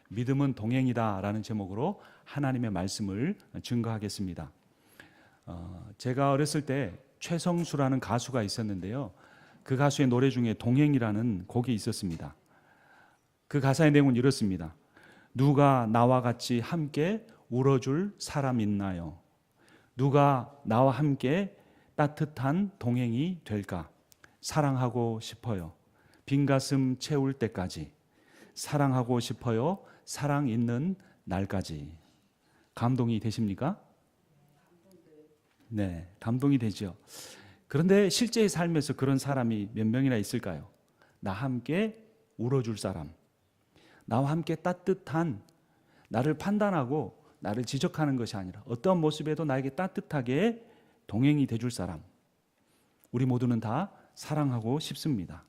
믿음은 동행이다 라는 제목으로 하나님의 말씀을 증거하겠습니다. 제가 어렸을 때 최성수라는 가수가 있었는데요, 그 가수의 노래 중에 동행이라는 곡이 있었습니다. 그 가사의 내용은 이렇습니다. 누가 나와 같이 함께 울어줄 사람 있나요? 누가 나와 함께 따뜻한 동행이 될까? 사랑하고 싶어요. 빈 가슴 채울 때까지. 사랑하고 싶어요. 사랑 있는 날까지. 감동이 되십니까? 네, 감동이 되죠. 그런데 실제의 삶에서 그런 사람이 몇 명이나 있을까요? 나 함께 울어줄 사람, 나와 함께 따뜻한, 나를 판단하고 나를 지적하는 것이 아니라 어떤 모습에도 나에게 따뜻하게 동행이 돼줄 사람. 우리 모두는 다 사랑하고 싶습니다.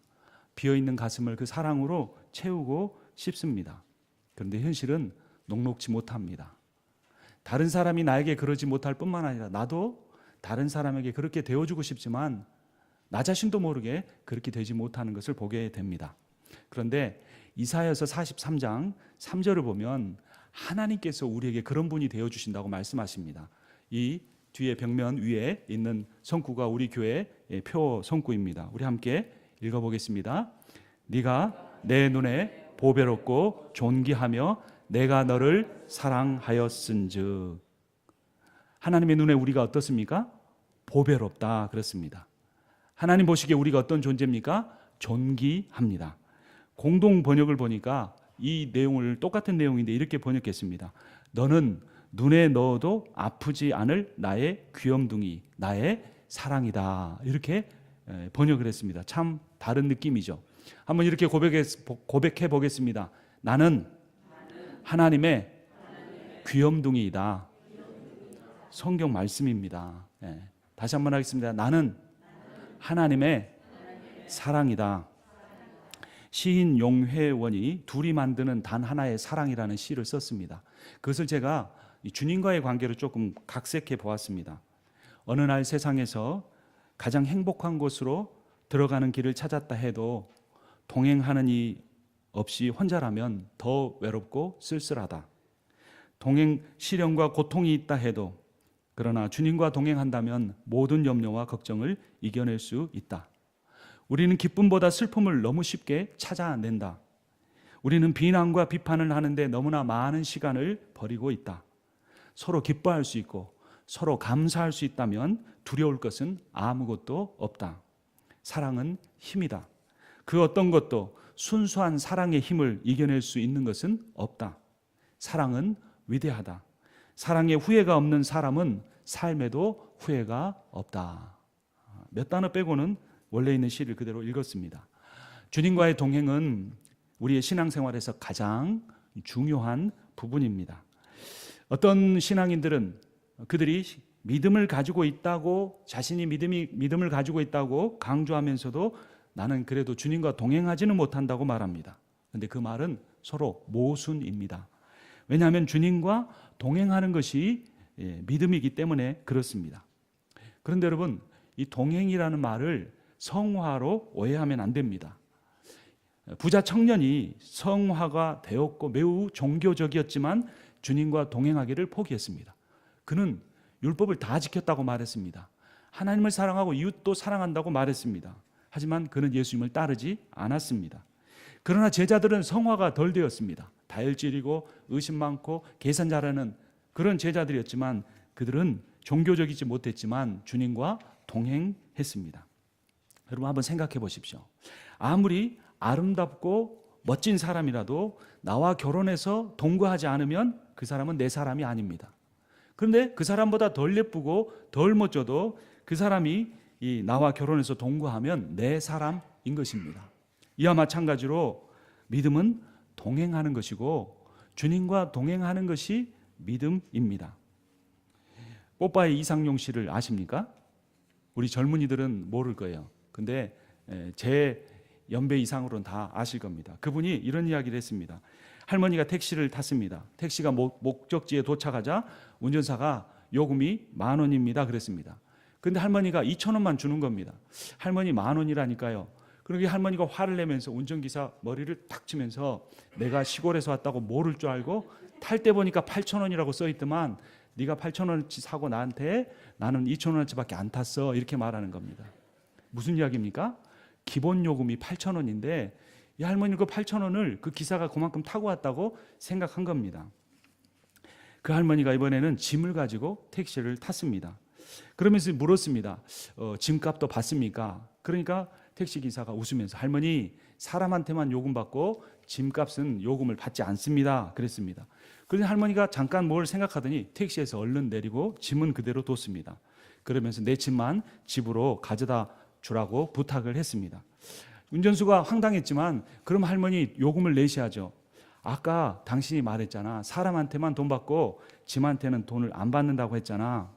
비어있는 가슴을 그 사랑으로 채우고 싶습니다. 그런데 현실은 녹록지 못합니다. 다른 사람이 나에게 그러지 못할 뿐만 아니라 나도 다른 사람에게 그렇게 되어주고 싶지만 나 자신도 모르게 그렇게 되지 못하는 것을 보게 됩니다. 그런데 이사야서 43장 3절을 보면 하나님께서 우리에게 그런 분이 되어주신다고 말씀하십니다. 이 뒤에 벽면 위에 있는 성구가 우리 교회의 표 성구입니다. 우리 함께 읽어보겠습니다. 네가 내 눈에 보배롭고 존귀하며 내가 너를 사랑하였은즉. 하나님의 눈에 우리가 어떻습니까? 보배롭다 그렇습니다. 하나님 보시기에 우리가 어떤 존재입니까? 존귀합니다. 공동 번역을 보니까 이 내용을 똑같은 내용인데 이렇게 번역했습니다. 너는 눈에 넣어도 아프지 않을 나의 귀염둥이, 나의 사랑이다. 이렇게 번역을 했습니다. 참 다른 느낌이죠. 한번 이렇게 고백해 보겠습니다. 나는 하나님의 귀염둥이이다. 성경 말씀입니다. 다시 한번 하겠습니다. 나는 하나님의 사랑이다. 시인 용회원이 둘이 만드는 단 하나의 사랑이라는 시를 썼습니다. 그것을 제가 주님과의 관계로 조금 각색해 보았습니다. 어느 날 세상에서 가장 행복한 곳으로 들어가는 길을 찾았다 해도 동행하는 이 없이 혼자라면 더 외롭고 쓸쓸하다. 동행 시련과 고통이 있다 해도 그러나 주님과 동행한다면 모든 염려와 걱정을 이겨낼 수 있다. 우리는 기쁨보다 슬픔을 너무 쉽게 찾아낸다. 우리는 비난과 비판을 하는데 너무나 많은 시간을 버리고 있다. 서로 기뻐할 수 있고 서로 감사할 수 있다면 두려울 것은 아무것도 없다. 사랑은 힘이다. 그 어떤 것도 순수한 사랑의 힘을 이겨낼 수 있는 것은 없다. 사랑은 위대하다. 사랑에 후회가 없는 사람은 삶에도 후회가 없다. 몇 단어 빼고는 원래 있는 시를 그대로 읽었습니다. 주님과의 동행은 우리의 신앙생활에서 가장 중요한 부분입니다. 어떤 신앙인들은 그들이 믿음을 가지고 있다고, 자신이 믿음을 가지고 있다고 강조하면서도 나는 그래도 주님과 동행하지는 못한다고 말합니다. 그런데 그 말은 서로 모순입니다. 왜냐하면 주님과 동행하는 것이 믿음이기 때문에 그렇습니다. 그런데 여러분, 이 동행이라는 말을 성화로 오해하면 안 됩니다. 부자 청년이 성화가 되었고 매우 종교적이었지만 주님과 동행하기를 포기했습니다. 그는 율법을 다 지켰다고 말했습니다. 하나님을 사랑하고 이웃도 사랑한다고 말했습니다. 하지만 그는 예수님을 따르지 않았습니다. 그러나 제자들은 성화가 덜 되었습니다. 다혈질이고 의심 많고 계산 잘하는 그런 제자들이었지만 그들은 종교적이지 못했지만 주님과 동행했습니다. 여러분 한번 생각해 보십시오. 아무리 아름답고 멋진 사람이라도 나와 결혼해서 동거하지 않으면 그 사람은 내 사람이 아닙니다. 그런데 그 사람보다 덜 예쁘고 덜 멋져도 그 사람이 나와 결혼해서 동거하면 내 사람인 것입니다. 이와 마찬가지로 믿음은 동행하는 것이고 주님과 동행하는 것이 믿음입니다. 뽀빠이 이상용 씨를 아십니까? 우리 젊은이들은 모를 거예요. 근데 제 연배 이상으로는 다 아실 겁니다. 그분이 이런 이야기를 했습니다. 할머니가 택시를 탔습니다. 택시가 목적지에 도착하자 운전사가 요금이 10,000원입니다 그랬습니다. 근데 할머니가 2,000원만 주는 겁니다. 할머니 10,000원이라니까요. 그러게 할머니가 화를 내면서 운전기사 머리를 탁 치면서 내가 시골에서 왔다고 모를 줄 알고 탈 때 보니까 8,000원이라고 써있더만 네가 8,000원어치 사고 나한테 나는 2,000원어치밖에 안 탔어, 이렇게 말하는 겁니다. 무슨 이야기입니까? 기본 요금이 8,000원인데 이 할머니는 그 8,000원을 그 기사가 그만큼 타고 왔다고 생각한 겁니다. 그 할머니가 이번에는 짐을 가지고 택시를 탔습니다. 그러면서 물었습니다. 짐값도 받습니까? 그러니까 택시기사가 웃으면서 할머니, 사람한테만 요금 받고 짐값은 요금을 받지 않습니다, 그랬습니다. 그런데 할머니가 잠깐 뭘 생각하더니 택시에서 얼른 내리고 짐은 그대로 뒀습니다. 그러면서 내 짐만 집으로 가져다 주라고 부탁을 했습니다. 운전수가 황당했지만 그럼 할머니 요금을 내셔야죠. 아까 당신이 말했잖아, 사람한테만 돈 받고 짐한테는 돈을 안 받는다고 했잖아.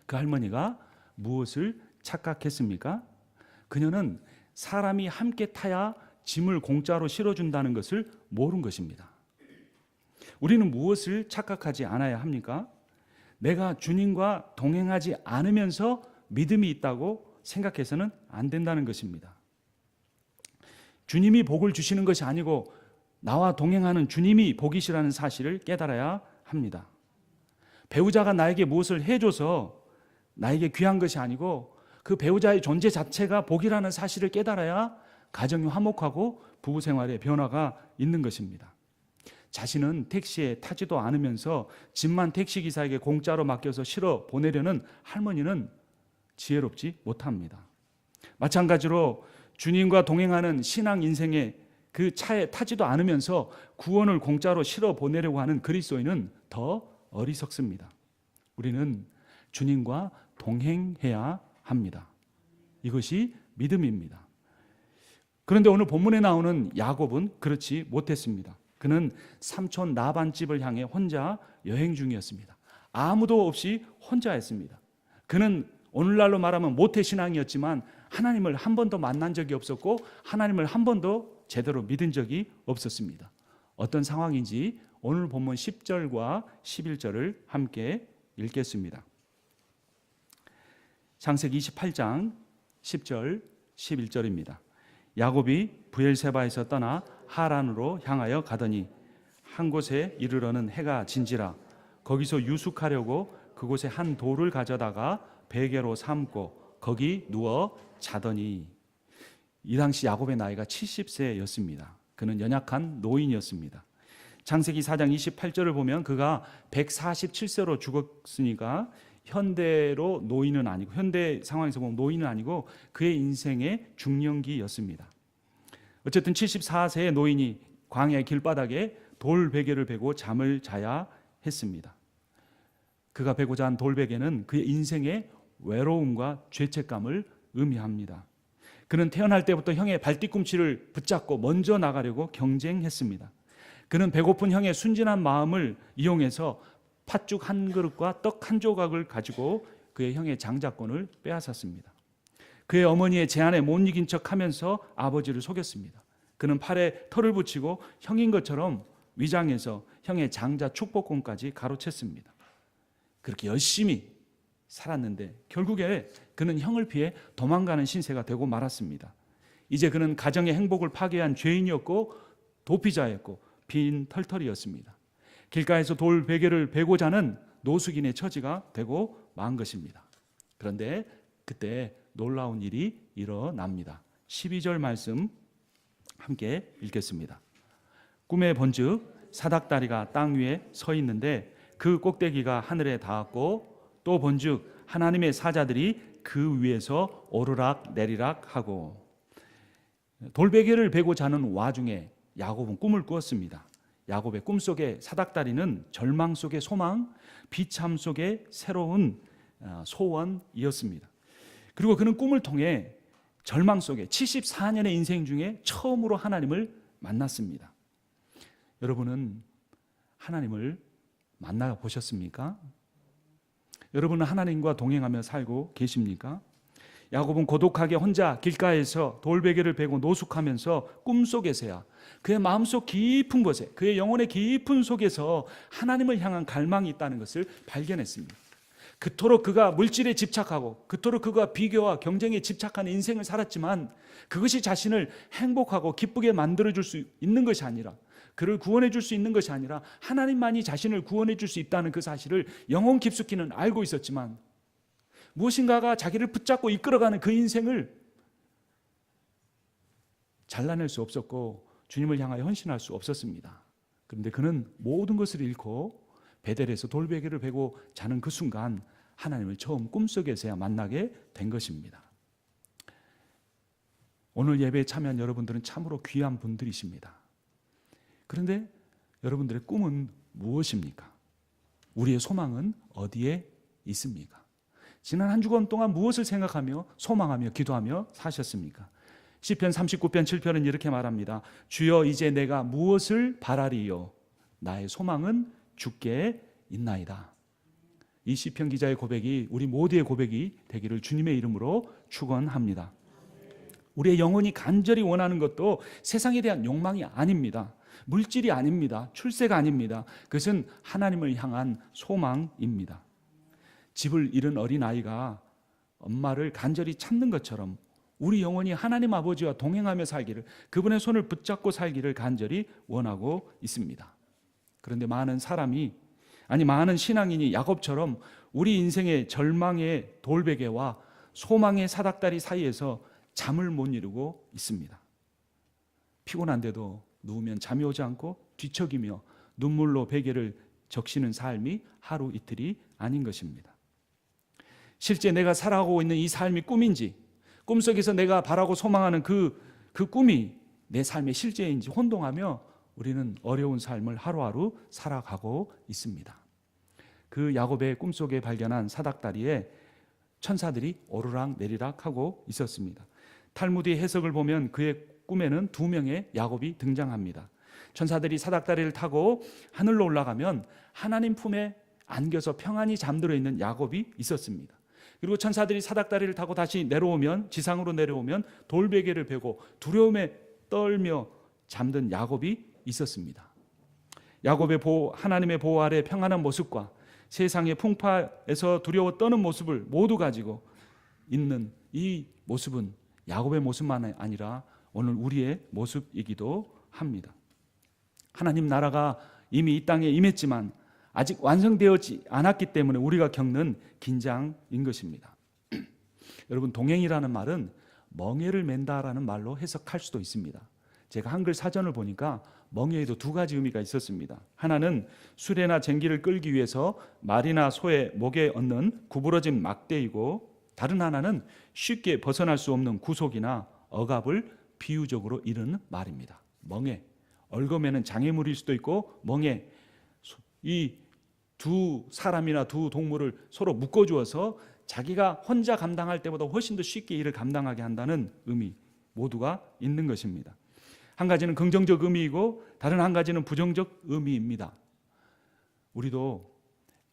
그 할머니가 무엇을 착각했습니까? 그녀는 사람이 함께 타야 짐을 공짜로 실어준다는 것을 모른 것입니다. 우리는 무엇을 착각하지 않아야 합니까? 내가 주님과 동행하지 않으면서 믿음이 있다고 생각해서는 안 된다는 것입니다. 주님이 복을 주시는 것이 아니고 나와 동행하는 주님이 복이시라는 사실을 깨달아야 합니다. 배우자가 나에게 무엇을 해줘서 나에게 귀한 것이 아니고 그 배우자의 존재 자체가 복이라는 사실을 깨달아야 가정이 화목하고 부부 생활에 변화가 있는 것입니다. 자신은 택시에 타지도 않으면서 짐만 택시기사에게 공짜로 맡겨서 실어 보내려는 할머니는 지혜롭지 못합니다. 마찬가지로 주님과 동행하는 신앙 인생의 그 차에 타지도 않으면서 구원을 공짜로 실어 보내려고 하는 그리스도인은 더 어리석습니다. 우리는 주님과 동행해야 합니다. 이것이 믿음입니다. 그런데 오늘 본문에 나오는 야곱은 그렇지 못했습니다. 그는 삼촌 라반집을 향해 혼자 여행 중이었습니다. 아무도 없이 혼자였습니다. 그는 오늘날로 말하면 모태신앙이었지만 하나님을 한 번도 만난 적이 없었고 하나님을 한 번도 제대로 믿은 적이 없었습니다. 어떤 상황인지 오늘 본문 10절과 11절을 함께 읽겠습니다. 창세기 28장 10절 11절입니다. 야곱이 브엘세바에서 떠나 하란으로 향하여 가더니 한 곳에 이르러는 해가 진지라 거기서 유숙하려고 그곳에 한 돌을 가져다가 베개로 삼고 거기 누워 자더니, 이 당시 야곱의 나이가 70세였습니다. 그는 연약한 노인이었습니다. 창세기 4장 28절을 보면 그가 147세로 죽었으니까 현대로 노인은 아니고, 현대 상황에서 보면 노인은 아니고 그의 인생의 중년기였습니다. 어쨌든 74세의 노인이 광야의 길바닥에 돌 베개를 베고 잠을 자야 했습니다. 그가 베고자 한 돌 베개는 그의 인생의 외로움과 죄책감을 의미합니다. 그는 태어날 때부터 형의 발뒤꿈치를 붙잡고 먼저 나가려고 경쟁했습니다. 그는 배고픈 형의 순진한 마음을 이용해서 팥죽 한 그릇과 떡 한 조각을 가지고 그의 형의 장자권을 빼앗았습니다. 그의 어머니의 제안에 못 이긴 척하면서 아버지를 속였습니다. 그는 팔에 털을 붙이고 형인 것처럼 위장해서 형의 장자 축복권까지 가로챘습니다. 그렇게 열심히 살았는데 결국에 그는 형을 피해 도망가는 신세가 되고 말았습니다. 이제 그는 가정의 행복을 파괴한 죄인이었고 도피자였고 빈 털털이었습니다. 길가에서 돌 베개를 베고자 하는 노숙인의 처지가 되고 만 것입니다. 그런데 그때 놀라운 일이 일어납니다. 12절 말씀 함께 읽겠습니다. 꿈에 본즉 사닥다리가 땅 위에 서 있는데 그 꼭대기가 하늘에 닿았고 또 본즉 하나님의 사자들이 그 위에서 오르락 내리락 하고, 돌베개를 베고 자는 와중에 야곱은 꿈을 꾸었습니다. 야곱의 꿈속의 사닥다리는 절망 속의 소망, 비참 속의 새로운 소원이었습니다. 그리고 그는 꿈을 통해 절망 속에 74년의 인생 중에 처음으로 하나님을 만났습니다. 여러분은 하나님을 만나보셨습니까? 여러분은 하나님과 동행하며 살고 계십니까? 야곱은 고독하게 혼자 길가에서 돌베개를 베고 노숙하면서 꿈속에서야 그의 마음속 깊은 곳에, 그의 영혼의 깊은 속에서 하나님을 향한 갈망이 있다는 것을 발견했습니다. 그토록 그가 물질에 집착하고 그토록 그가 비교와 경쟁에 집착하는 인생을 살았지만 그것이 자신을 행복하고 기쁘게 만들어줄 수 있는 것이 아니라, 그를 구원해 줄 수 있는 것이 아니라 하나님만이 자신을 구원해 줄 수 있다는 그 사실을 영혼 깊숙이는 알고 있었지만 무엇인가가 자기를 붙잡고 이끌어가는 그 인생을 잘라낼 수 없었고 주님을 향하여 헌신할 수 없었습니다. 그런데 그는 모든 것을 잃고 베델에서 돌베개를 베고 자는 그 순간 하나님을 처음 꿈속에서야 만나게 된 것입니다. 오늘 예배에 참여한 여러분들은 참으로 귀한 분들이십니다. 그런데 여러분들의 꿈은 무엇입니까? 우리의 소망은 어디에 있습니까? 지난 한 주간 동안 무엇을 생각하며 소망하며 기도하며 사셨습니까? 시편 39편 7편은 이렇게 말합니다. 주여 이제 내가 무엇을 바라리요? 나의 소망은 주께 있나이다. 이 시편 기자의 고백이 우리 모두의 고백이 되기를 주님의 이름으로 축원합니다. 우리의 영혼이 간절히 원하는 것도 세상에 대한 욕망이 아닙니다. 물질이 아닙니다. 출세가 아닙니다. 그것은 하나님을 향한 소망입니다. 집을 잃은 어린아이가 엄마를 간절히 찾는 것처럼 우리 영혼이 하나님 아버지와 동행하며 살기를, 그분의 손을 붙잡고 살기를 간절히 원하고 있습니다. 그런데 많은 신앙인이 야곱처럼 우리 인생의 절망의 돌베개와 소망의 사닥다리 사이에서 잠을 못 이루고 있습니다. 피곤한데도 누우면 잠이 오지 않고 뒤척이며 눈물로 베개를 적시는 삶이 하루 이틀이 아닌 것입니다. 실제 내가 살아가고 있는 이 삶이 꿈인지, 꿈속에서 내가 바라고 소망하는 그 꿈이 내 삶의 실제인지 혼동하며 우리는 어려운 삶을 하루하루 살아가고 있습니다. 그 야곱의 꿈속에 발견한 사닥다리에 천사들이 오르락 내리락 하고 있었습니다. 탈무드의 해석을 보면 그의 꿈에는 2명의 야곱이 등장합니다. 천사들이 사닥다리를 타고 하늘로 올라가면 하나님 품에 안겨서 평안히 잠들어 있는 야곱이 있었습니다. 그리고 천사들이 사닥다리를 타고 다시 내려오면, 지상으로 내려오면 돌베개를 베고 두려움에 떨며 잠든 야곱이 있었습니다. 야곱의 하나님의 보호 아래 평안한 모습과 세상의 풍파에서 두려워 떠는 모습을 모두 가지고 있는 이 모습은 야곱의 모습만 아니라 오늘 우리의 모습이기도 합니다. 하나님 나라가 이미 이 땅에 임했지만 아직 완성되지 않았기 때문에 우리가 겪는 긴장인 것입니다. 여러분, 동행이라는 말은 멍에를 맨다라는 말로 해석할 수도 있습니다. 제가 한글 사전을 보니까 멍에에도 2가지 의미가 있었습니다. 하나는 수레나 쟁기를 끌기 위해서 말이나 소의 목에 얹는 구부러진 막대이고, 다른 하나는 쉽게 벗어날 수 없는 구속이나 억압을 비유적으로 이르는 말입니다. 멍에, 얼거매는 장애물일 수도 있고, 멍에, 이 2 사람이나 2 동물을 서로 묶어주어서 자기가 혼자 감당할 때보다 훨씬 더 쉽게 일을 감당하게 한다는 의미 모두가 있는 것입니다. 한 가지는 긍정적 의미이고 다른 한 가지는 부정적 의미입니다. 우리도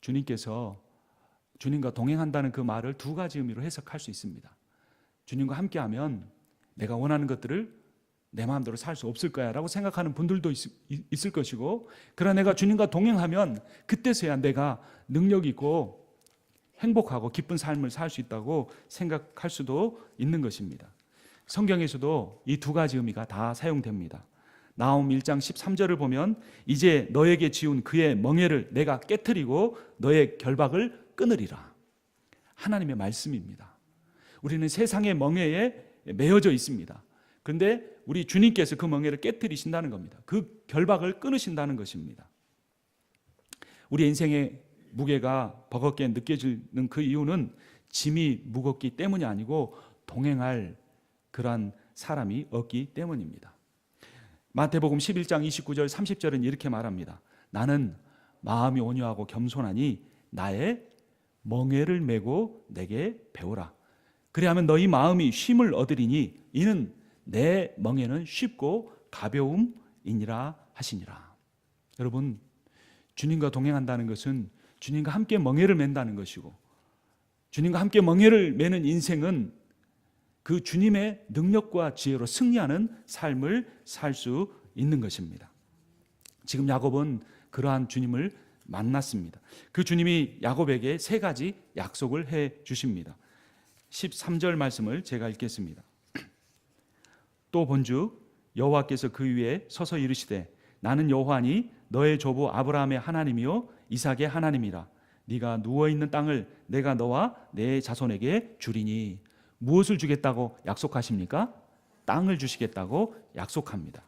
주님께서 주님과 동행한다는 그 말을 2가지 의미로 해석할 수 있습니다. 주님과 함께하면 내가 원하는 것들을 내 마음대로 살 수 없을 거야 라고 생각하는 분들도 있을 것이고, 그러나 내가 주님과 동행하면 그때서야 내가 능력 있고 행복하고 기쁜 삶을 살 수 있다고 생각할 수도 있는 것입니다. 성경에서도 이 2가지 의미가 다 사용됩니다. 나홈 1장 13절을 보면 이제 너에게 지운 그의 멍에를 내가 깨트리고 너의 결박을 끊으리라. 하나님의 말씀입니다. 우리는 세상의 멍에에 매여져 있습니다. 그런데 우리 주님께서 그 멍에를 깨트리신다는 겁니다. 그 결박을 끊으신다는 것입니다. 우리 인생의 무게가 버겁게 느껴지는 그 이유는 짐이 무겁기 때문이 아니고 동행할 그러한 사람이 없기 때문입니다. 마태복음 11장 29절 30절은 이렇게 말합니다. 나는 마음이 온유하고 겸손하니 나의 멍에를 메고 내게 배우라. 그리하면 너희 마음이 쉼을 얻으리니 이는 내 멍에는 쉽고 가벼움이니라 하시니라. 여러분, 주님과 동행한다는 것은 주님과 함께 멍에를 맨다는 것이고, 주님과 함께 멍에를 매는 인생은 그 주님의 능력과 지혜로 승리하는 삶을 살 수 있는 것입니다. 지금 야곱은 그러한 주님을 만났습니다. 그 주님이 야곱에게 세 가지 약속을 해 주십니다. 13절 말씀을 제가 읽겠습니다. 또 본즉 여호와께서 그 위에 서서 이르시되 나는 여호와니 너의 조부 아브라함의 하나님이요 이삭의 하나님이라. 네가 누워있는 땅을 내가 너와 내 자손에게 주리니. 무엇을 주겠다고 약속하십니까? 땅을 주시겠다고 약속합니다.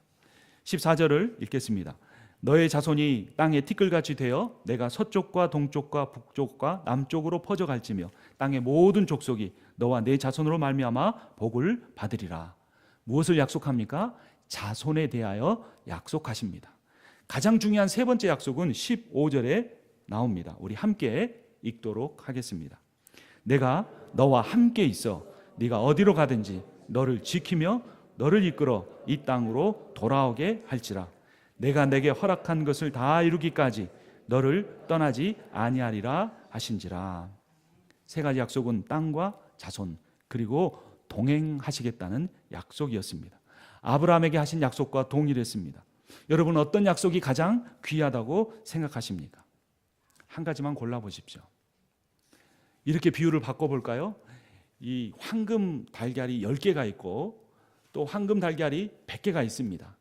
14절을 읽겠습니다. 너의 자손이 땅에 티끌같이 되어 내가 서쪽과 동쪽과 북쪽과 남쪽으로 퍼져갈지며 땅의 모든 족속이 너와 내 자손으로 말미암아 복을 받으리라. 무엇을 약속합니까? 자손에 대하여 약속하십니다. 가장 중요한 세 번째 약속은 15절에 나옵니다. 우리 함께 읽도록 하겠습니다. 내가 너와 함께 있어 네가 어디로 가든지 너를 지키며 너를 이끌어 이 땅으로 돌아오게 할지라. 내가 내게 허락한 것을 다 이루기까지 너를 떠나지 아니하리라 하신지라. 세 가지 약속은 땅과 자손 그리고 동행하시겠다는 약속이었습니다. 아브라함에게 하신 약속과 동일했습니다. 여러분 어떤 약속이 가장 귀하다고 생각하십니까? 한 가지만 골라보십시오. 이렇게 비유를 바꿔볼까요? 이 황금 달걀이 10개가 있고 또 황금 달걀이 100개가 있습니다.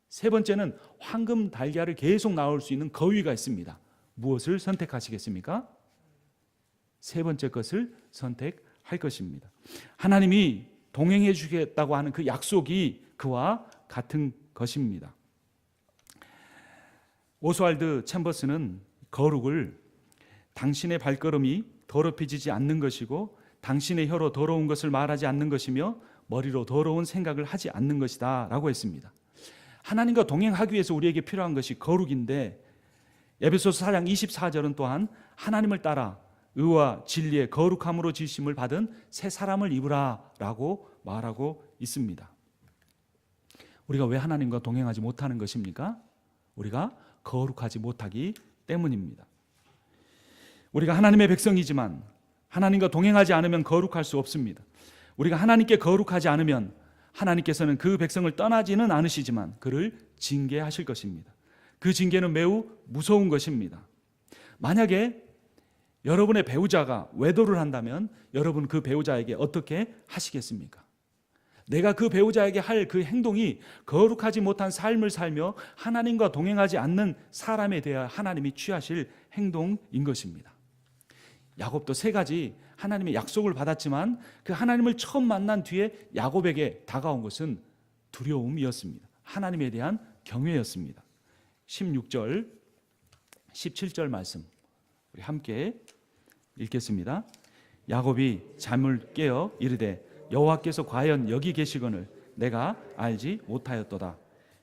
세 번째는 황금 달걀을 계속 나올 수 있는 거위가 있습니다. 무엇을 선택하시겠습니까? 세 번째 것을 선택할 것입니다. 하나님이 동행해 주겠다고 하는 그 약속이 그와 같은 것입니다. 오스왈드 챔버스는 거룩을 당신의 발걸음이 더럽혀지지 않는 것이고 당신의 혀로 더러운 것을 말하지 않는 것이며 머리로 더러운 생각을 하지 않는 것이다 라고 했습니다. 하나님과 동행하기 위해서 우리에게 필요한 것이 거룩인데 에베소서 4장 24절은 또한 하나님을 따라 의와 진리의 거룩함으로 지으심을 받은 새 사람을 입으라 라고 말하고 있습니다. 우리가 왜 하나님과 동행하지 못하는 것입니까? 우리가 거룩하지 못하기 때문입니다. 우리가 하나님의 백성이지만 하나님과 동행하지 않으면 거룩할 수 없습니다. 우리가 하나님께 거룩하지 않으면 하나님께서는 그 백성을 떠나지는 않으시지만 그를 징계하실 것입니다. 그 징계는 매우 무서운 것입니다. 만약에 여러분의 배우자가 외도를 한다면 여러분 그 배우자에게 어떻게 하시겠습니까? 내가 그 배우자에게 할 그 행동이 거룩하지 못한 삶을 살며 하나님과 동행하지 않는 사람에 대해 하나님이 취하실 행동인 것입니다. 야곱도 세 가지 하나님의 약속을 받았지만 그 하나님을 처음 만난 뒤에 야곱에게 다가온 것은 두려움이었습니다. 하나님에 대한 경외였습니다. 16절, 17절 말씀 우리 함께 읽겠습니다. 야곱이 잠을 깨어 이르되 여호와께서 과연 여기 계시거늘 내가 알지 못하였도다.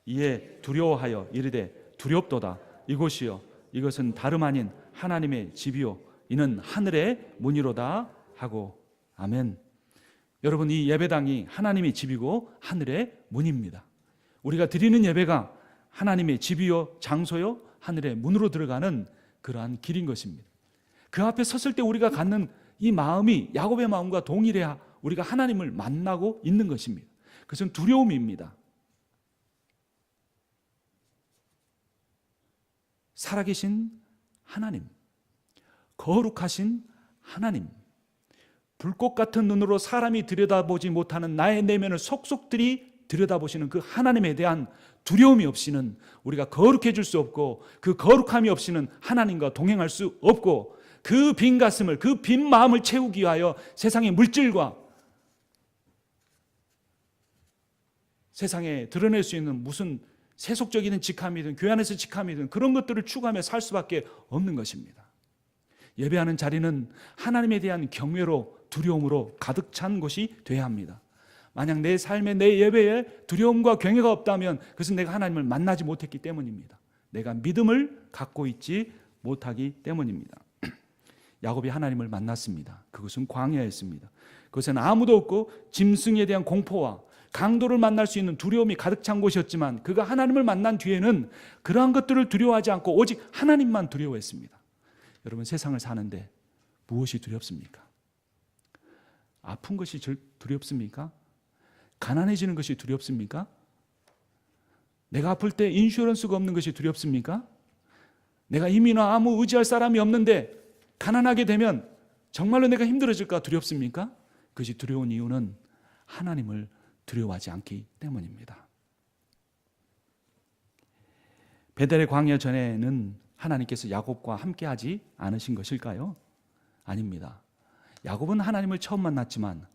이에 두려워하여 이르되 두렵도다. 이곳이요 이것은 다름 아닌 하나님의 집이요 이는 하늘의 문이로다 하고. 아멘. 여러분 이 예배당이 하나님의 집이고 하늘의 문입니다. 우리가 드리는 예배가 하나님의 집이요 장소요 하늘의 문으로 들어가는 그러한 길인 것입니다. 그 앞에 섰을 때 우리가 갖는 이 마음이 야곱의 마음과 동일해야 우리가 하나님을 만나고 있는 것입니다. 그것은 두려움입니다. 살아계신 하나님, 거룩하신 하나님, 불꽃 같은 눈으로 사람이 들여다보지 못하는 나의 내면을 속속들이 들여다보시는 그 하나님에 대한 두려움이 없이는 우리가 거룩해질 수 없고 그 거룩함이 없이는 하나님과 동행할 수 없고 그 빈 가슴을 그 빈 마음을 채우기 위하여 세상의 물질과 세상에 드러낼 수 있는 무슨 세속적인 직함이든 교회 안에서 직함이든 그런 것들을 추구하며 살 수밖에 없는 것입니다. 예배하는 자리는 하나님에 대한 경외로 두려움으로 가득 찬 곳이 되어야 합니다. 만약 내 삶에 내 예배에 두려움과 경외가 없다면 그것은 내가 하나님을 만나지 못했기 때문입니다. 내가 믿음을 갖고 있지 못하기 때문입니다. 야곱이 하나님을 만났습니다. 그것은 광야였습니다. 그것은 아무도 없고 짐승에 대한 공포와 강도를 만날 수 있는 두려움이 가득 찬 곳이었지만 그가 하나님을 만난 뒤에는 그러한 것들을 두려워하지 않고 오직 하나님만 두려워했습니다. 여러분 세상을 사는데 무엇이 두렵습니까? 아픈 것이 두렵습니까? 가난해지는 것이 두렵습니까? 내가 아플 때 인슈런스가 없는 것이 두렵습니까? 내가 이미나 아무 의지할 사람이 없는데 가난하게 되면 정말로 내가 힘들어질까 두렵습니까? 그것이 두려운 이유는 하나님을 두려워하지 않기 때문입니다. 베델의 광야 전에는 하나님께서 야곱과 함께하지 않으신 것일까요? 아닙니다. 야곱은 하나님을 처음 만났지만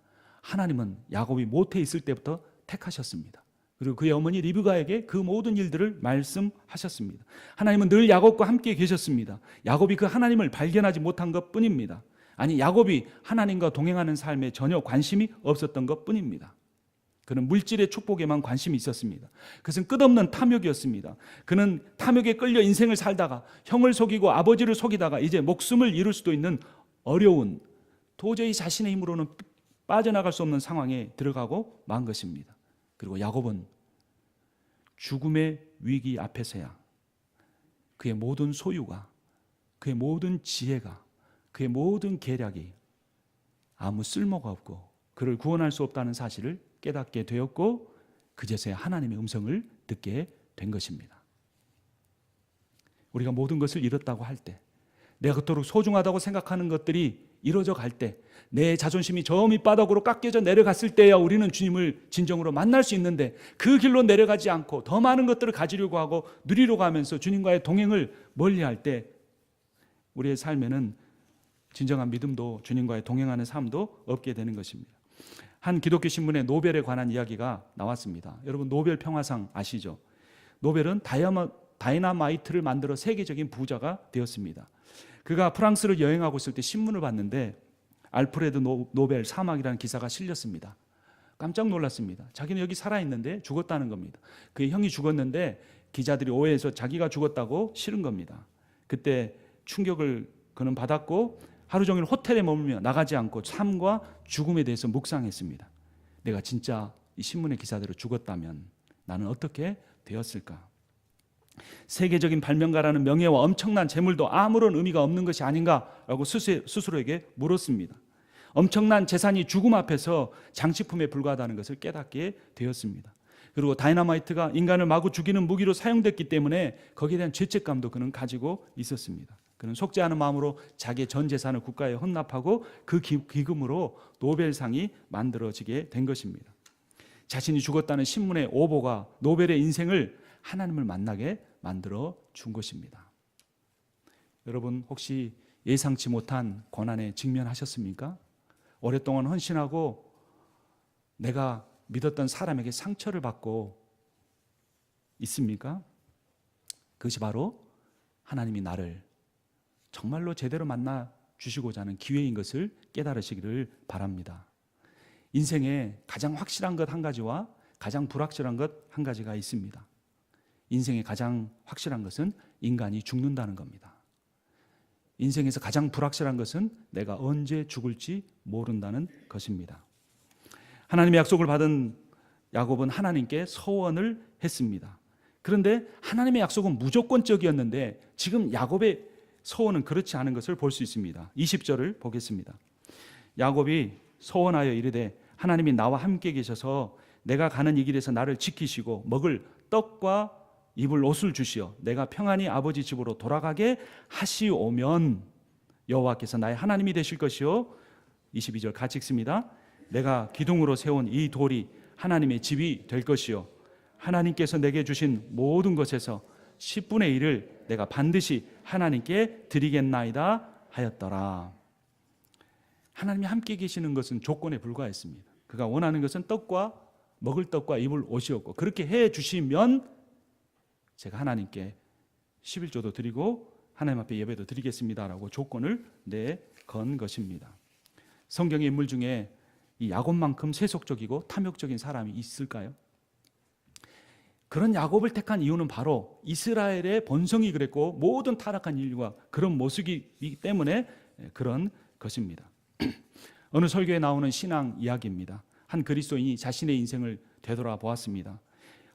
하나님은 야곱이 모태에 있을 때부터 택하셨습니다. 그리고 그의 어머니 리브가에게 그 모든 일들을 말씀하셨습니다. 하나님은 늘 야곱과 함께 계셨습니다. 야곱이 그 하나님을 발견하지 못한 것뿐입니다. 아니, 야곱이 하나님과 동행하는 삶에 전혀 관심이 없었던 것뿐입니다. 그는 물질의 축복에만 관심이 있었습니다. 그것은 끝없는 탐욕이었습니다. 그는 탐욕에 끌려 인생을 살다가 형을 속이고 아버지를 속이다가 이제 목숨을 잃을 수도 있는 어려운, 도저히 자신의 힘으로는 빠져나갈 수 없는 상황에 들어가고 만 것입니다. 그리고 야곱은 죽음의 위기 앞에서야 그의 모든 소유가, 그의 모든 지혜가, 그의 모든 계략이 아무 쓸모가 없고 그를 구원할 수 없다는 사실을 깨닫게 되었고 그제서야 하나님의 음성을 듣게 된 것입니다. 우리가 모든 것을 잃었다고 할 때, 내가 그토록 소중하다고 생각하는 것들이 이루어져 갈 때, 내 자존심이 저 밑바닥으로 깎여져 내려갔을 때야 우리는 주님을 진정으로 만날 수 있는데, 그 길로 내려가지 않고 더 많은 것들을 가지려고 하고 누리려고 하면서 주님과의 동행을 멀리할 때 우리의 삶에는 진정한 믿음도, 주님과의 동행하는 삶도 없게 되는 것입니다. 한 기독교 신문에 노벨에 관한 이야기가 나왔습니다. 여러분, 노벨 평화상 아시죠? 노벨은 다이나마이트를 만들어 세계적인 부자가 되었습니다. 그가 프랑스를 여행하고 있을 때 신문을 봤는데 알프레드 노벨 사망이라는 기사가 실렸습니다. 깜짝 놀랐습니다. 자기는 여기 살아있는데 죽었다는 겁니다. 그의 형이 죽었는데 기자들이 오해해서 자기가 죽었다고 실은 겁니다. 그때 충격을 그는 받았고 하루 종일 호텔에 머물며 나가지 않고 삶과 죽음에 대해서 묵상했습니다. 내가 진짜 이 신문의 기사대로 죽었다면 나는 어떻게 되었을까? 세계적인 발명가라는 명예와 엄청난 재물도 아무런 의미가 없는 것이 아닌가라고 스스로에게 물었습니다. 엄청난 재산이 죽음 앞에서 장식품에 불과하다는 것을 깨닫게 되었습니다. 그리고 다이너마이트가 인간을 마구 죽이는 무기로 사용됐기 때문에 거기에 대한 죄책감도 그는 가지고 있었습니다. 그는 속지 않은 마음으로 자기의 전 재산을 국가에 헌납하고 그 기금으로 노벨상이 만들어지게 된 것입니다. 자신이 죽었다는 신문의 오보가 노벨의 인생을 하나님을 만나게 만들어 준 것입니다. 여러분, 혹시 예상치 못한 고난에 직면하셨습니까? 오랫동안 헌신하고 내가 믿었던 사람에게 상처를 받고 있습니까? 그것이 바로 하나님이 나를 정말로 제대로 만나 주시고자 하는 기회인 것을 깨달으시기를 바랍니다. 인생에 가장 확실한 것 한 가지와 가장 불확실한 것 한 가지가 있습니다. 인생의 가장 확실한 것은 인간이 죽는다는 겁니다. 인생에서 가장 불확실한 것은 내가 언제 죽을지 모른다는 것입니다. 하나님의 약속을 받은 야곱은 하나님께 서원을 했습니다. 그런데 하나님의 약속은 무조건적이었는데 지금 야곱의 서원은 그렇지 않은 것을 볼 수 있습니다. 20절을 보겠습니다. 야곱이 서원하여 이르되 하나님이 나와 함께 계셔서 내가 가는 이 길에서 나를 지키시고 먹을 떡과 입을 옷을 주시어 내가 평안히 아버지 집으로 돌아가게 하시오면 여호와께서 나의 하나님이 되실 것이요. 22절 같이 읽습니다. 내가 기둥으로 세운 이 돌이 하나님의 집이 될 것이요. 하나님께서 내게 주신 모든 것에서 10분의 1을 내가 반드시 하나님께 드리겠나이다 하였더라. 하나님이 함께 계시는 것은 조건에 불과했습니다. 그가 원하는 것은 먹을 떡과 입을 옷이었고 그렇게 해 주시면 제가 하나님께 11조도 드리고 하나님 앞에 예배도 드리겠습니다라고 조건을 내건 것입니다. 성경의 인물 중에 이 야곱만큼 세속적이고 탐욕적인 사람이 있을까요? 그런 야곱을 택한 이유는 바로 이스라엘의 본성이 그랬고 모든 타락한 인류가 그런 모습이기 때문에 그런 것입니다. 어느 설교에 나오는 신앙 이야기입니다. 한 그리스도인이 자신의 인생을 되돌아보았습니다.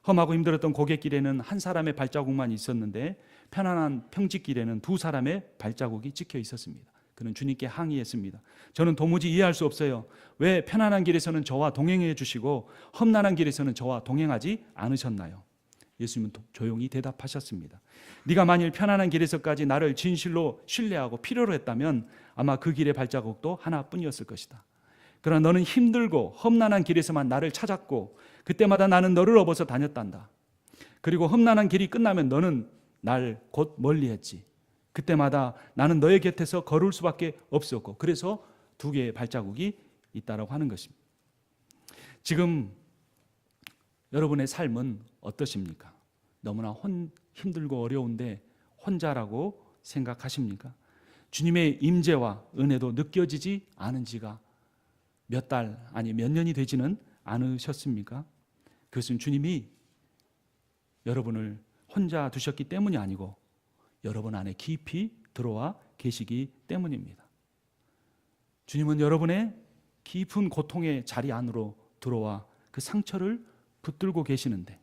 험하고 힘들었던 고갯길에는 한 사람의 발자국만 있었는데 편안한 평지길에는 두 사람의 발자국이 찍혀 있었습니다. 그는 주님께 항의했습니다. 저는 도무지 이해할 수 없어요. 왜 편안한 길에서는 저와 동행해 주시고 험난한 길에서는 저와 동행하지 않으셨나요? 예수님은 조용히 대답하셨습니다. 네가 만일 편안한 길에서까지 나를 진실로 신뢰하고 필요로 했다면 아마 그 길의 발자국도 하나뿐이었을 것이다. 그러나 너는 힘들고 험난한 길에서만 나를 찾았고 그때마다 나는 너를 업어서 다녔단다. 그리고 험난한 길이 끝나면 너는 날 곧 멀리했지. 그때마다 나는 너의 곁에서 걸을 수밖에 없었고 그래서 두 개의 발자국이 있다라고 하는 것입니다. 지금 여러분의 삶은 어떠십니까? 너무나 힘들고 어려운데 혼자라고 생각하십니까? 주님의 임재와 은혜도 느껴지지 않은 지가 몇 달 아니 몇 년이 되지는 않으셨습니까? 그것은 주님이 여러분을 혼자 두셨기 때문이 아니고 여러분 안에 깊이 들어와 계시기 때문입니다. 주님은 여러분의 깊은 고통의 자리 안으로 들어와 그 상처를 붙들고 계시는데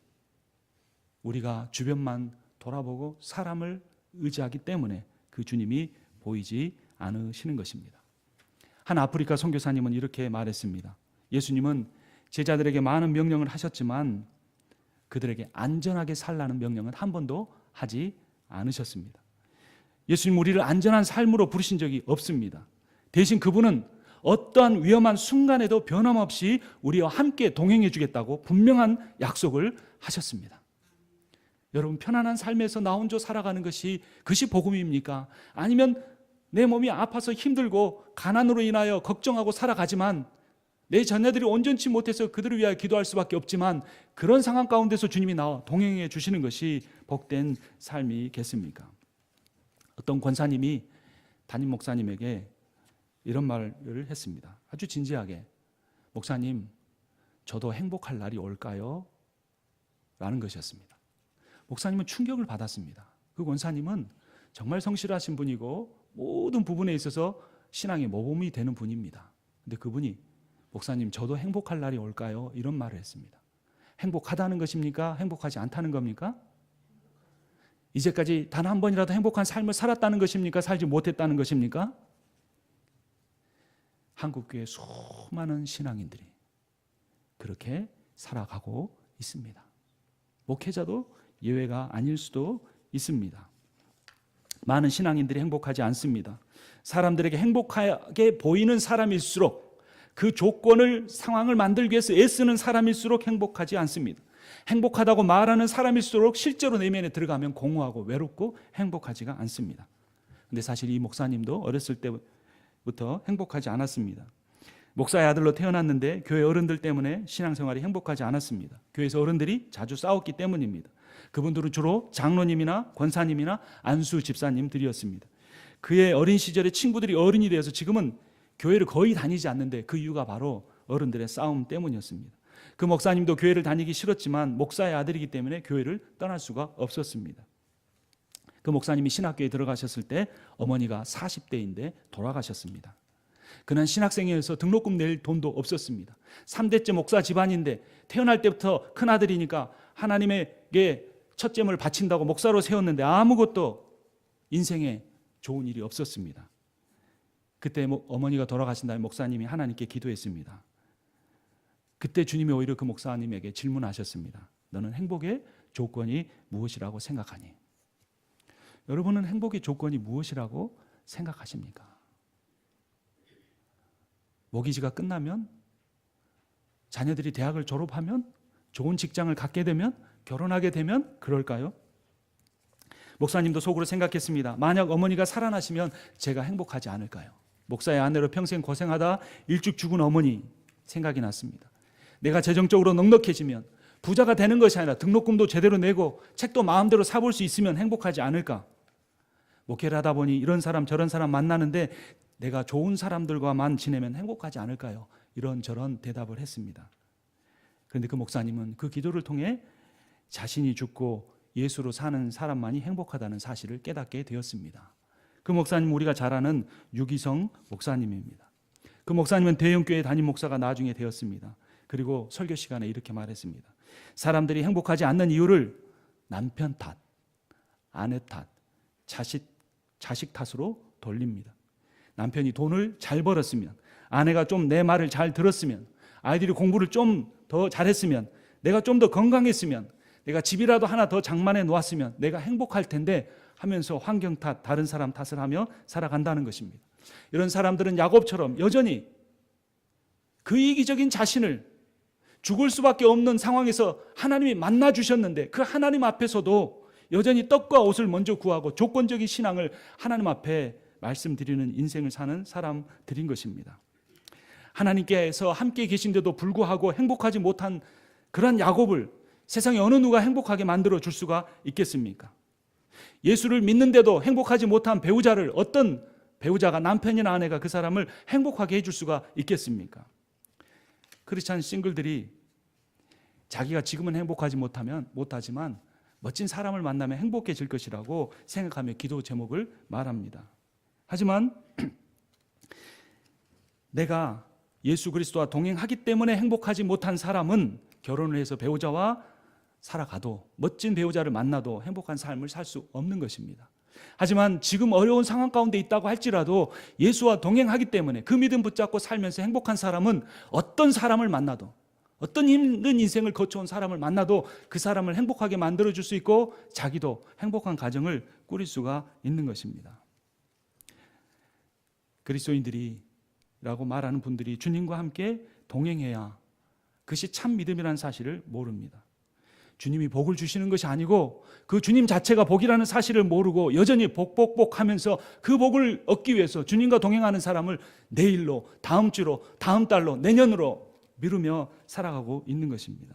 우리가 주변만 돌아보고 사람을 의지하기 때문에 그 주님이 보이지 않으시는 것입니다. 한 아프리카 선교사님은 이렇게 말했습니다. 예수님은 제자들에게 많은 명령을 하셨지만 그들에게 안전하게 살라는 명령은 한 번도 하지 않으셨습니다. 예수님 우리를 안전한 삶으로 부르신 적이 없습니다. 대신 그분은 어떠한 위험한 순간에도 변함없이 우리와 함께 동행해 주겠다고 분명한 약속을 하셨습니다. 여러분 편안한 삶에서 나 혼자 살아가는 그것이 복음입니까? 아니면 내 몸이 아파서 힘들고 가난으로 인하여 걱정하고 살아가지만 내 자녀들이 온전치 못해서 그들을 위하여 기도할 수밖에 없지만 그런 상황 가운데서 주님이 나와 동행해 주시는 것이 복된 삶이겠습니까? 어떤 권사님이 담임 목사님에게 이런 말을 했습니다. 아주 진지하게. 목사님, 저도 행복할 날이 올까요? 라는 것이었습니다. 목사님은 충격을 받았습니다. 그 권사님은 정말 성실하신 분이고 모든 부분에 있어서 신앙의 모범이 되는 분입니다. 근데 그분이 목사님, 저도 행복할 날이 올까요? 이런 말을 했습니다. 행복하다는 것입니까? 행복하지 않다는 겁니까? 이제까지 단 한 번이라도 행복한 삶을 살았다는 것입니까? 살지 못했다는 것입니까? 한국교회 수많은 신앙인들이 그렇게 살아가고 있습니다. 목회자도 예외가 아닐 수도 있습니다. 많은 신앙인들이 행복하지 않습니다. 사람들에게 행복하게 보이는 사람일수록 그 조건을 상황을 만들기 위해서 애쓰는 사람일수록 행복하지 않습니다. 행복하다고 말하는 사람일수록 실제로 내면에 들어가면 공허하고 외롭고 행복하지가 않습니다. 근데 사실 이 목사님도 어렸을 때부터 행복하지 않았습니다. 목사의 아들로 태어났는데 교회 어른들 때문에 신앙생활이 행복하지 않았습니다. 교회에서 어른들이 자주 싸웠기 때문입니다. 그분들은 주로 장로님이나 권사님이나 안수 집사님들이었습니다. 그의 어린 시절에 친구들이 어른이 되어서 지금은 교회를 거의 다니지 않는데 그 이유가 바로 어른들의 싸움 때문이었습니다. 그 목사님도 교회를 다니기 싫었지만 목사의 아들이기 때문에 교회를 떠날 수가 없었습니다. 그 목사님이 신학교에 들어가셨을 때 어머니가 40대인데 돌아가셨습니다. 그는 신학생이어서 등록금 낼 돈도 없었습니다. 3대째 목사 집안인데 태어날 때부터 큰아들이니까 하나님에게 첫째를 바친다고 목사로 세웠는데 아무것도 인생에 좋은 일이 없었습니다. 그때 어머니가 돌아가신 다음에 목사님이 하나님께 기도했습니다. 그때 주님이 오히려 그 목사님에게 질문하셨습니다. 너는 행복의 조건이 무엇이라고 생각하니? 여러분은 행복의 조건이 무엇이라고 생각하십니까? 모기지가 끝나면, 자녀들이 대학을 졸업하면, 좋은 직장을 갖게 되면, 결혼하게 되면 그럴까요? 목사님도 속으로 생각했습니다. 만약 어머니가 살아나시면 제가 행복하지 않을까요? 목사의 아내로 평생 고생하다 일찍 죽은 어머니 생각이 났습니다. 내가 재정적으로 넉넉해지면 부자가 되는 것이 아니라 등록금도 제대로 내고 책도 마음대로 사볼 수 있으면 행복하지 않을까? 목회를 하다 보니 이런 사람 저런 사람 만나는데 내가 좋은 사람들과만 지내면 행복하지 않을까요? 이런저런 대답을 했습니다. 그런데 그 목사님은 그 기도를 통해 자신이 죽고 예수로 사는 사람만이 행복하다는 사실을 깨닫게 되었습니다. 그 목사님은 우리가 잘 아는 유기성 목사님입니다. 그 목사님은 대형교회 담임 목사가 나중에 되었습니다. 그리고 설교 시간에 이렇게 말했습니다. 사람들이 행복하지 않는 이유를 남편 탓, 아내 탓, 자식 탓으로 돌립니다. 남편이 돈을 잘 벌었으면, 아내가 좀 내 말을 잘 들었으면, 아이들이 공부를 좀 더 잘했으면, 내가 좀 더 건강했으면, 내가 집이라도 하나 더 장만해 놓았으면 내가 행복할 텐데 하면서 환경 탓, 다른 사람 탓을 하며 살아간다는 것입니다. 이런 사람들은 야곱처럼 여전히 그 이기적인 자신을 죽을 수밖에 없는 상황에서 하나님이 만나 주셨는데 그 하나님 앞에서도 여전히 떡과 옷을 먼저 구하고 조건적인 신앙을 하나님 앞에 말씀드리는 인생을 사는 사람들인 것입니다. 하나님께서 함께 계신데도 불구하고 행복하지 못한 그런 야곱을 세상에 어느 누가 행복하게 만들어 줄 수가 있겠습니까? 예수를 믿는데도 행복하지 못한 배우자를 어떤 배우자가, 남편이나 아내가 그 사람을 행복하게 해줄 수가 있겠습니까? 크리스찬 싱글들이 자기가 지금은 행복하지 못하지만 멋진 사람을 만나면 행복해질 것이라고 생각하며 기도 제목을 말합니다. 하지만 내가 예수 그리스도와 동행하기 때문에 행복하지 못한 사람은 결혼을 해서 배우자와 살아가도, 멋진 배우자를 만나도 행복한 삶을 살 수 없는 것입니다. 하지만 지금 어려운 상황 가운데 있다고 할지라도 예수와 동행하기 때문에 그 믿음 붙잡고 살면서 행복한 사람은 어떤 사람을 만나도, 어떤 힘든 인생을 거쳐온 사람을 만나도 그 사람을 행복하게 만들어줄 수 있고 자기도 행복한 가정을 꾸릴 수가 있는 것입니다. 그리스도인들이라고 말하는 분들이 주님과 함께 동행해야 그것이 참 믿음이라는 사실을 모릅니다. 주님이 복을 주시는 것이 아니고 그 주님 자체가 복이라는 사실을 모르고 여전히 복 하면서 그 복을 얻기 위해서 주님과 동행하는 사람을 내일로, 다음 주로, 다음 달로, 내년으로 미루며 살아가고 있는 것입니다.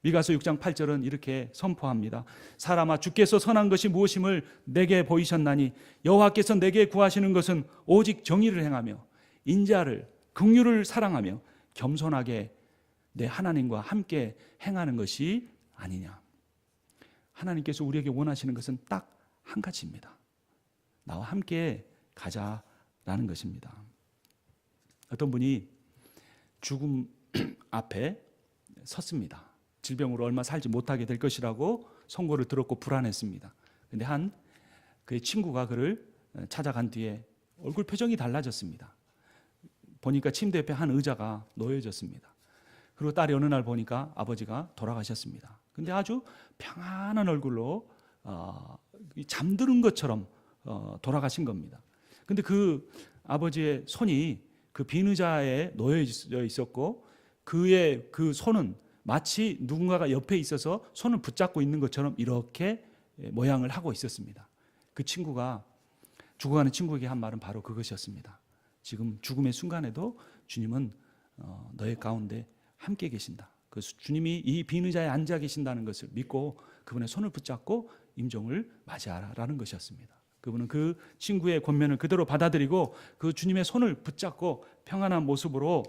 미가서 6장 8절은 이렇게 선포합니다. 사람아, 주께서 선한 것이 무엇임을 내게 보이셨나니 여호와께서 내게 구하시는 것은 오직 정의를 행하며 인자를, 긍휼을 사랑하며 겸손하게 내 하나님과 함께 행하는 것이 아니냐. 하나님께서 우리에게 원하시는 것은 딱 한 가지입니다. 나와 함께 가자라는 것입니다. 어떤 분이 죽음 앞에 섰습니다. 질병으로 얼마 살지 못하게 될 것이라고 선고를 들었고 불안했습니다. 그런데 그의 친구가 그를 찾아간 뒤에 얼굴 표정이 달라졌습니다. 보니까 침대 옆에 한 의자가 놓여졌습니다. 그리고 딸이 어느 날 보니까 아버지가 돌아가셨습니다. 근데 아주 평안한 얼굴로 잠드는 것처럼 돌아가신 겁니다. 근데 그 아버지의 손이 그 빈 의자에 놓여져 있었고 그의 그 손은 마치 누군가가 옆에 있어서 손을 붙잡고 있는 것처럼 이렇게 모양을 하고 있었습니다. 그 친구가 죽어가는 친구에게 한 말은 바로 그것이었습니다. 지금 죽음의 순간에도 주님은 너의 가운데 함께 계신다. 그 주님이 이 빈 의자에 앉아 계신다는 것을 믿고 그분의 손을 붙잡고 임종을 맞이하라라는 것이었습니다. 그분은 그 친구의 권면을 그대로 받아들이고 그 주님의 손을 붙잡고 평안한 모습으로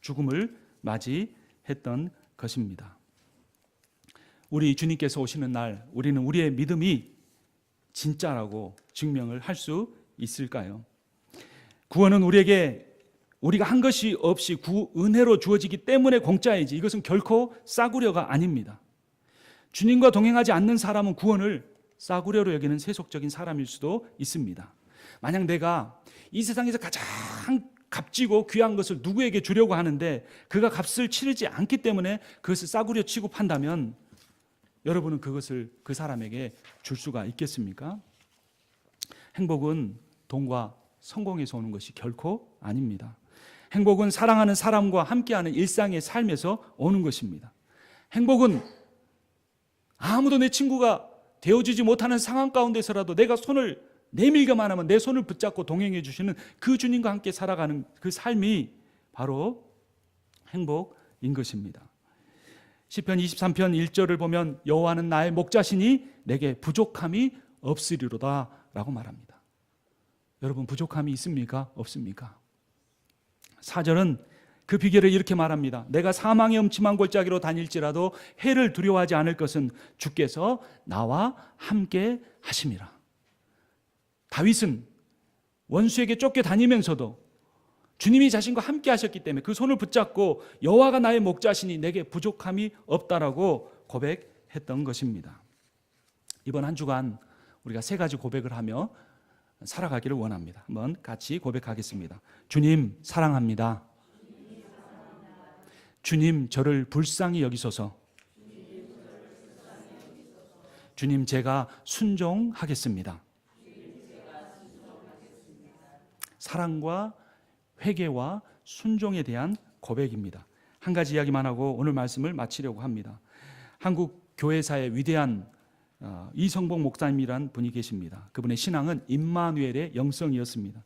죽음을 맞이했던 것입니다. 우리 주님께서 오시는 날 우리는 우리의 믿음이 진짜라고 증명을 할 수 있을까요? 구원은 우리가 한 것이 없이 은혜로 주어지기 때문에 공짜이지 이것은 결코 싸구려가 아닙니다. 주님과 동행하지 않는 사람은 구원을 싸구려로 여기는 세속적인 사람일 수도 있습니다. 만약 내가 이 세상에서 가장 값지고 귀한 것을 누구에게 주려고 하는데 그가 값을 치르지 않기 때문에 그것을 싸구려 취급한다면 여러분은 그것을 그 사람에게 줄 수가 있겠습니까? 행복은 돈과 성공에서 오는 것이 결코 아닙니다. 행복은 사랑하는 사람과 함께하는 일상의 삶에서 오는 것입니다. 행복은 아무도 내 친구가 되어주지 못하는 상황 가운데서라도 내가 손을 내밀기만 하면 내 손을 붙잡고 동행해 주시는 그 주님과 함께 살아가는 그 삶이 바로 행복인 것입니다. 시편 23편 1절을 보면 여호와는 나의 목자시니 내게 부족함이 없으리로다 라고 말합니다. 여러분 부족함이 있습니까? 없습니까? 4절은 그 비결을 이렇게 말합니다. 내가 사망의 음침한 골짜기로 다닐지라도 해를 두려워하지 않을 것은 주께서 나와 함께 하심이라. 다윗은 원수에게 쫓겨다니면서도 주님이 자신과 함께 하셨기 때문에 그 손을 붙잡고 여호와가 나의 목자시니 내게 부족함이 없다라고 고백했던 것입니다. 이번 한 주간 우리가 세 가지 고백을 하며 살아가기를 원합니다. 한번 같이 고백하겠습니다. 주님 사랑합니다. 주님 저를 불쌍히 여기소서. 주님 제가 순종하겠습니다. 사랑과 회개와 순종에 대한 고백입니다. 한 가지 이야기만 하고 오늘 말씀을 마치려고 합니다. 한국 교회사의 위대한 이성복 목사님이란 분이 계십니다. 그분의 신앙은 임마누엘의 영성이었습니다.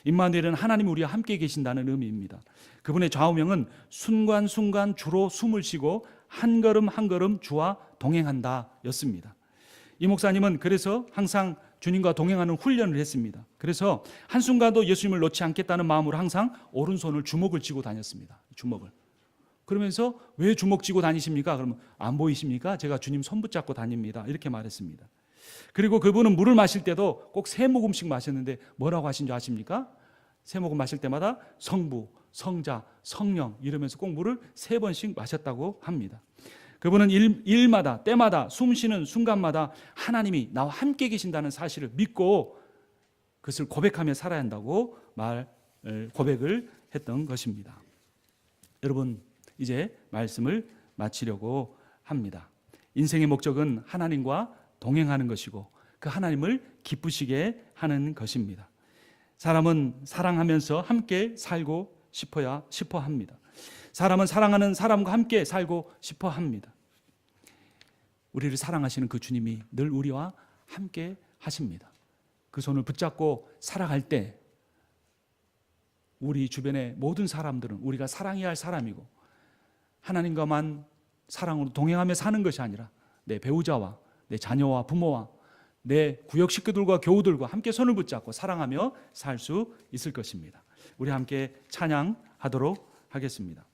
임마누엘은 하나님 우리와 함께 계신다는 의미입니다. 그분의 좌우명은 순간순간 주로 숨을 쉬고 한 걸음 한 걸음 주와 동행한다 였습니다. 이 목사님은 그래서 항상 주님과 동행하는 훈련을 했습니다. 그래서 한순간도 예수님을 놓지 않겠다는 마음으로 항상 오른손을 주먹을 쥐고 다녔습니다. 주먹을. 그러면서 왜 주먹 쥐고 다니십니까? 그러면 안 보이십니까? 제가 주님 손 붙잡고 다닙니다. 이렇게 말했습니다. 그리고 그분은 물을 마실 때도 꼭 3모금씩 마셨는데 뭐라고 하신 줄 아십니까? 3모금 마실 때마다 성부, 성자, 성령 이러면서 꼭 물을 3번씩 마셨다고 합니다. 그분은 일마다 때마다 숨 쉬는 순간마다 하나님이 나와 함께 계신다는 사실을 믿고 그것을 고백하며 살아야 한다고 고백을 했던 것입니다. 여러분 이제 말씀을 마치려고 합니다. 인생의 목적은 하나님과 동행하는 것이고 그 하나님을 기쁘시게 하는 것입니다. 사람은 사랑하면서 함께 살고 싶어 합니다. 사람은 사랑하는 사람과 함께 살고 싶어 합니다. 우리를 사랑하시는 그 주님이 늘 우리와 함께 하십니다. 그 손을 붙잡고 살아갈 때 우리 주변의 모든 사람들은 우리가 사랑해야 할 사람이고 하나님과만 사랑으로 동행하며 사는 것이 아니라 내 배우자와 내 자녀와 부모와 내 구역 식구들과 교우들과 함께 손을 붙잡고 사랑하며 살 수 있을 것입니다. 우리 함께 찬양하도록 하겠습니다.